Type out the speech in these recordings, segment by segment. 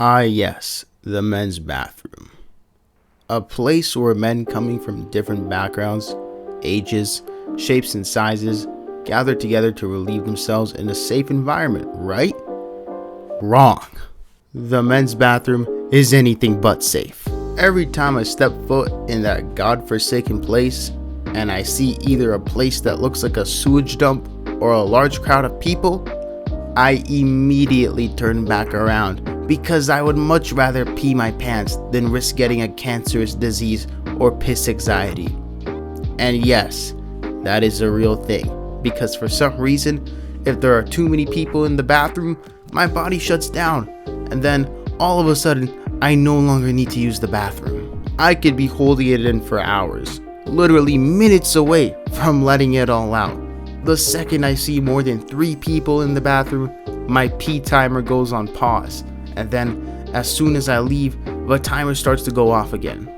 Ah, yes, the men's bathroom. A place where men coming from different backgrounds, ages, shapes, and sizes gather together to relieve themselves in a safe environment, right? Wrong. The men's bathroom is anything but safe. Every time I step foot in that godforsaken place and I see either a place that looks like a sewage dump or a large crowd of people, I immediately turn back around because I would much rather pee my pants than risk getting a cancerous disease or piss anxiety. And yes, that is a real thing, because for some reason, if there are too many people in the bathroom, my body shuts down, and then all of a sudden, I no longer need to use the bathroom. I could be holding it in for hours, literally minutes away from letting it all out. The second I see more than 3 people in the bathroom, my pee timer goes on pause, and then as soon as I leave, the timer starts to go off again.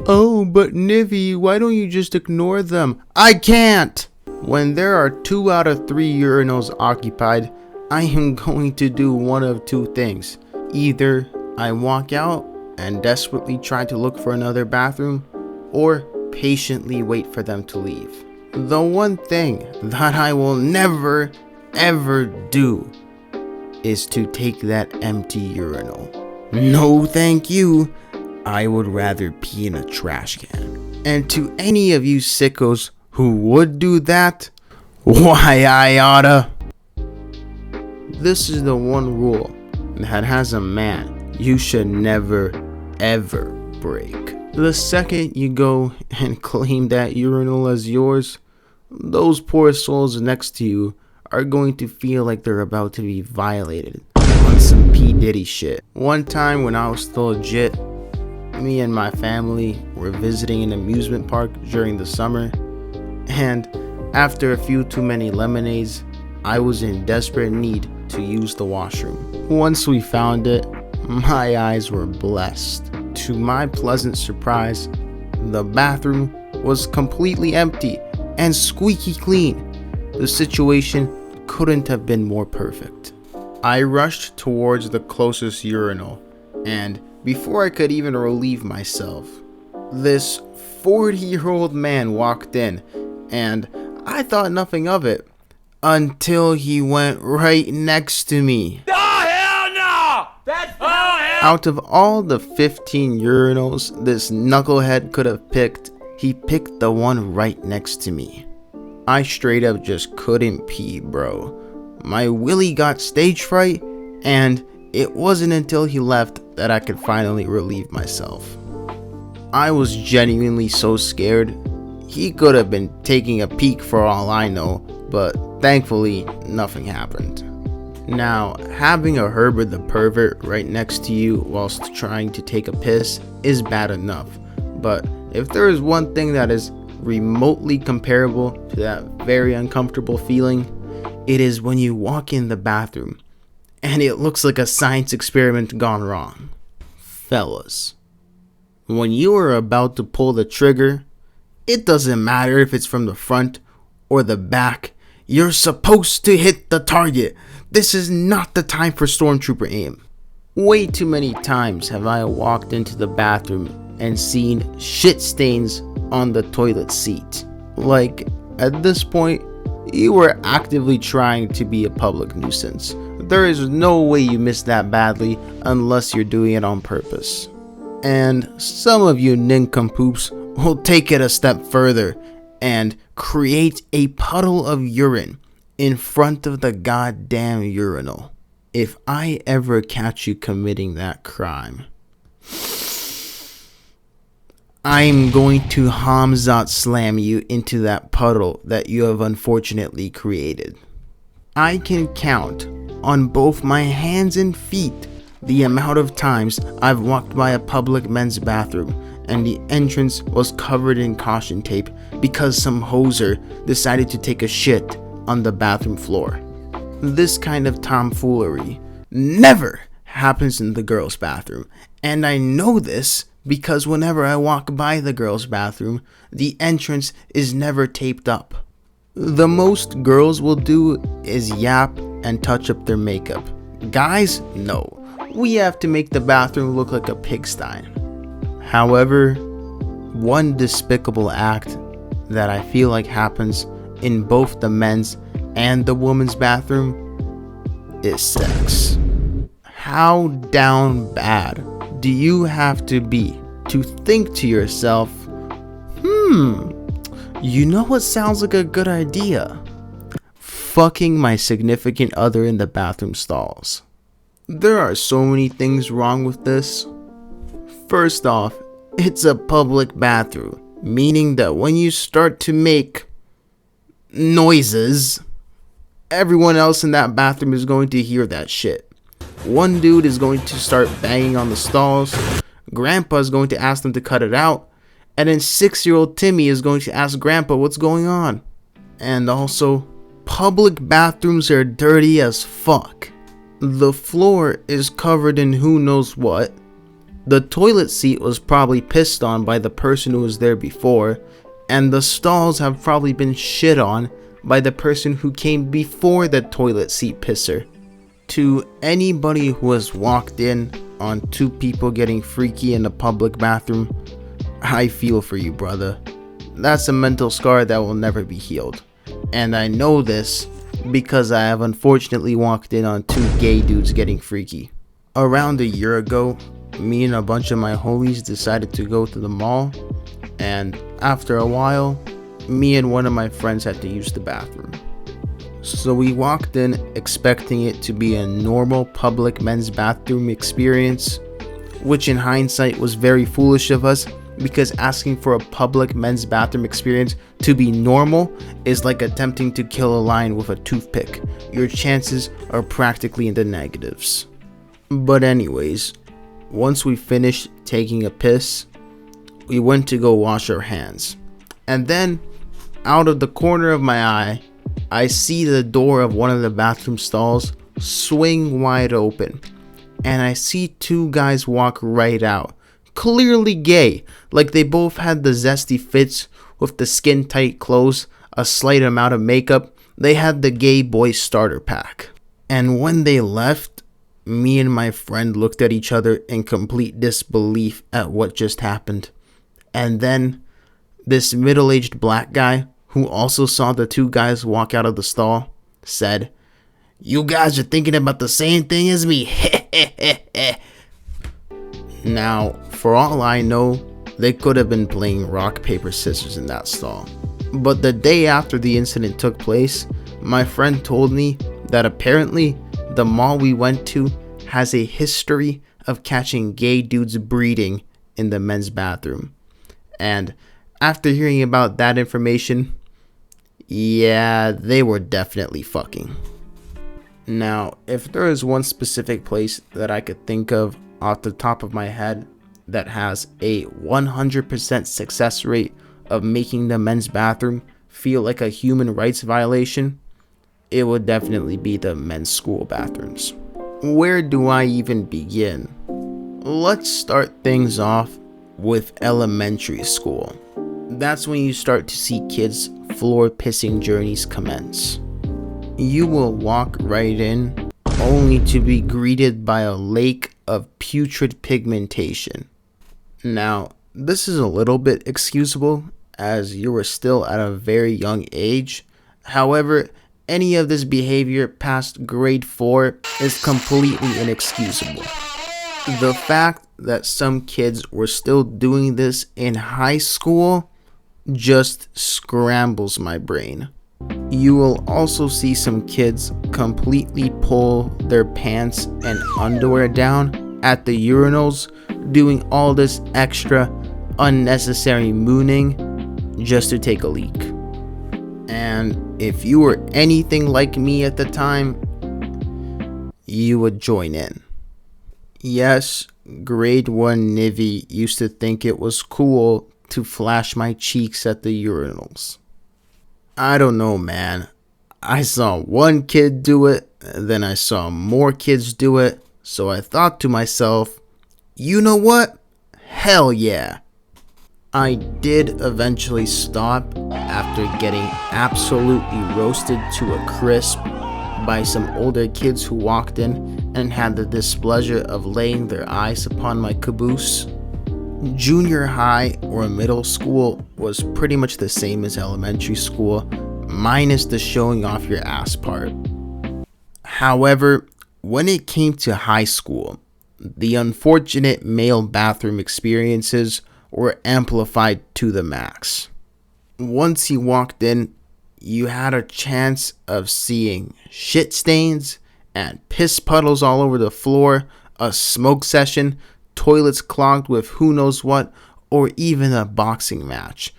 Oh, but Nivy, why don't you just ignore them? I can't! When there are 2 out of 3 urinals occupied, I am going to do one of 2 things. Either I walk out and desperately try to look for another bathroom, or patiently wait for them to leave. The one thing that I will never, ever do is to take that empty urinal. No thank you. I would rather pee in a trash can. And to any of you sickos who would do that, why I oughta. This is the one rule that as a man, you should never, ever break. The second you go and claim that urinal as yours, those poor souls next to you are going to feel like they're about to be violated on some P. Diddy shit. One time when I was still legit, me and my family were visiting an amusement park during the summer, and after a few too many lemonades, I was in desperate need to use the washroom. Once we found it, my eyes were blessed. To my pleasant surprise, the bathroom was completely empty and squeaky clean. The situation couldn't have been more perfect. I rushed towards the closest urinal, and before I could even relieve myself, this 40-year-old man walked in, and I thought nothing of it until he went right next to me. Oh, hell no! That's Out of all the 15 urinals this knucklehead could have picked, he picked the one right next to me. I straight up just couldn't pee, bro. My willy got stage fright, and it wasn't until he left that I could finally relieve myself. I was genuinely so scared. He could have been taking a peek for all I know, but thankfully nothing happened. Now, having a Herbert the pervert right next to you whilst trying to take a piss is bad enough, but if there is one thing that is remotely comparable to that very uncomfortable feeling, it is when you walk in the bathroom and it looks like a science experiment gone wrong. Fellas, when you are about to pull the trigger, it doesn't matter if it's from the front or the back, you're supposed to hit the target. This is not the time for stormtrooper aim. Way too many times have I walked into the bathroom and seen shit stains on the toilet seat. Like, at this point, you were actively trying to be a public nuisance. There is no way you missed that badly unless you're doing it on purpose. And some of you nincompoops will take it a step further and create a puddle of urine in front of the goddamn urinal. If I ever catch you committing that crime, I'm going to Hamzat slam you into that puddle that you have unfortunately created. I can count on both my hands and feet the amount of times I've walked by a public men's bathroom and the entrance was covered in caution tape because some hoser decided to take a shit on the bathroom floor. This kind of tomfoolery never happens in the girls' bathroom, and I know this because whenever I walk by the girls' bathroom, the entrance is never taped up. The most girls will do is yap and touch up their makeup. Guys, no. we have to make the bathroom look like a pigsty. However, one despicable act that I feel like happens in both the men's and the women's bathroom is sex. How down bad do you have to be to think to yourself, you know what sounds like a good idea? Fucking my significant other in the bathroom stalls. There are so many things wrong with this. First off, it's a public bathroom, meaning that when you start to make noises, everyone else in that bathroom is going to hear that shit. One dude is going to start banging on the stalls, Grandpa is going to ask them to cut it out, and then 6-year-old Timmy is going to ask Grandpa what's going on. And also, public bathrooms are dirty as fuck. The floor is covered in who knows what. The toilet seat was probably pissed on by the person who was there before, and the stalls have probably been shit on by the person who came before the toilet seat pisser. To anybody who has walked in on two people getting freaky in a public bathroom, I feel for you, brother. That's a mental scar that will never be healed. And I know this because I have unfortunately walked in on two gay dudes getting freaky. Around a year ago, me and a bunch of my homies decided to go to the mall, and after a while, me and one of my friends had to use the bathroom. So we walked in expecting it to be a normal public men's bathroom experience, which in hindsight was very foolish of us, because asking for a public men's bathroom experience to be normal is like attempting to kill a lion with a toothpick. Your chances are practically in the negatives. But anyways, once we finished taking a piss, we went to go wash our hands. And then, out of the corner of my eye, I see the door of one of the bathroom stalls swing wide open. And I see two guys walk right out. Clearly gay, like they both had the zesty fits with the skin tight clothes, a slight amount of makeup. They had the gay boy starter pack. And when they left, me and my friend looked at each other in complete disbelief at what just happened. And then this middle-aged black guy, who also saw the two guys walk out of the stall, said, "You guys are thinking about the same thing as me." Now, for all I know, they could have been playing rock, paper, scissors in that stall. But the day after the incident took place, my friend told me that apparently the mall we went to has a history of catching gay dudes breeding in the men's bathroom. And after hearing about that information, yeah, they were definitely fucking. Now, if there is one specific place that I could think of off the top of my head that has a 100% success rate of making the men's bathroom feel like a human rights violation, it would definitely be the men's school bathrooms. Where do I even begin? Let's start things off with elementary school. That's when you start to see kids' floor pissing journeys commence. You will walk right in only to be greeted by a lake of putrid pigmentation. Now, this is a little bit excusable as you were still at a very young age. However, any of this behavior past grade 4 is completely inexcusable. The fact that some kids were still doing this in high school just scrambles my brain. You will also see some kids completely pull their pants and underwear down at the urinals, doing all this extra unnecessary mooning just to take a leak. And if you were anything like me at the time, you would join in. Yes, grade 1 Nivy used to think it was cool to flash my cheeks at the urinals. I don't know, man. I saw one kid do it, then I saw more kids do it, so I thought to myself, you know what? Hell yeah. I did eventually stop after getting absolutely roasted to a crisp by some older kids who walked in and had the displeasure of laying their eyes upon my caboose. Junior high or middle school was pretty much the same as elementary school, minus the showing off your ass part. However, when it came to high school, the unfortunate male bathroom experiences were amplified to the max. Once you walked in, you had a chance of seeing shit stains and piss puddles all over the floor, a smoke session, toilets clogged with who knows what, or even a boxing match.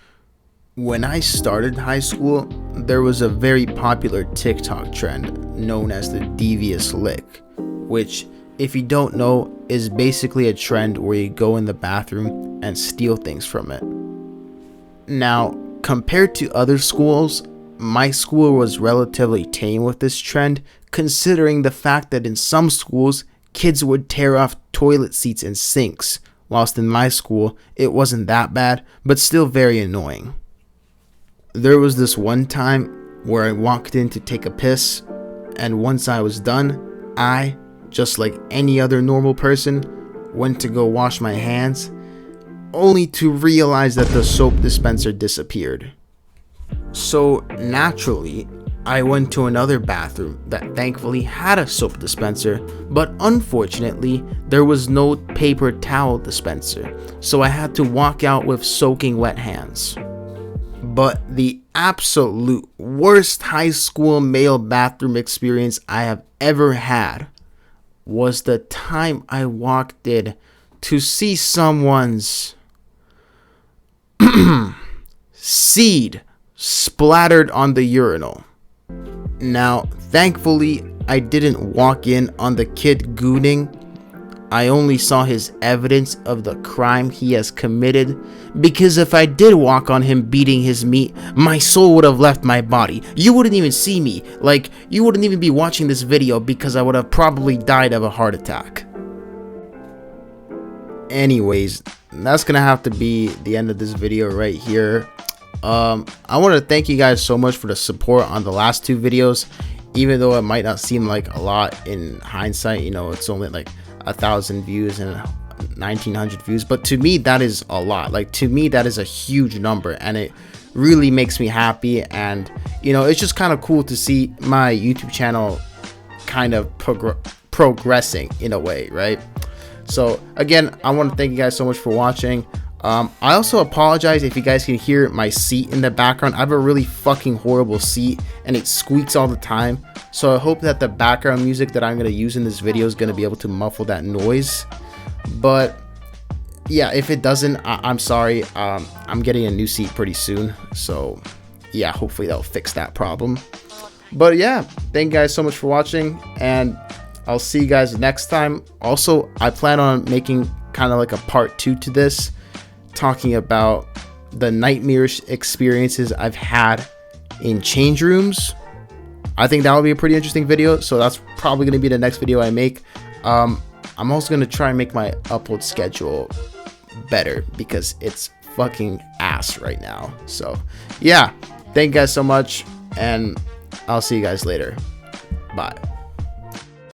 When I started high school, there was a very popular TikTok trend known as the devious lick, which, if you don't know, is basically a trend where you go in the bathroom and steal things from it. Now, compared to other schools, my school was relatively tame with this trend, considering the fact that in some schools, kids would tear off toilet seats and sinks, whilst in my school, it wasn't that bad, but still very annoying. There was this one time where I walked in to take a piss, and once I was done, I, just like any other normal person, went to go wash my hands, only to realize that the soap dispenser disappeared. So naturally, I went to another bathroom that thankfully had a soap dispenser, but unfortunately, there was no paper towel dispenser, so I had to walk out with soaking wet hands. But the absolute worst high school male bathroom experience I have ever had was the time I walked in to see someone's seed splattered on the urinal. Now, thankfully, I didn't walk in on the kid gooning. I only saw his evidence of the crime he has committed, because if I did walk on him beating his meat, my soul would have left my body. You wouldn't even see me. Like, you wouldn't even be watching this video because I would have probably died of a heart attack. Anyways, that's gonna have to be the end of this video right here. I want to thank you guys so much for the support on the last two videos, even though it might not seem like a lot in hindsight. You know, it's only like 1,000 views and 1,900 views, but to me that is a lot. Like, to me that is a huge number, and it really makes me happy. And you know, it's just kind of cool to see my YouTube channel kind of progressing in a way, right? So again, I want to thank you guys so much for watching. I also apologize if you guys can hear my seat in the background. I have a really fucking horrible seat and it squeaks all the time. So I hope that the background music that I'm going to use in this video is going to be able to muffle that noise. But yeah, if it doesn't, I'm sorry. I'm getting a new seat pretty soon. So yeah, hopefully that'll fix that problem. But yeah, thank you guys so much for watching, and I'll see you guys next time. Also, I plan on making kind of like a part 2 to this, talking about the nightmarish experiences I've had in change rooms. I think that will be a pretty interesting video, so that's probably going to be the next video I make. I'm also going to try and make my upload schedule better because it's fucking ass right now. So yeah, thank you guys so much, and I'll see you guys later. Bye.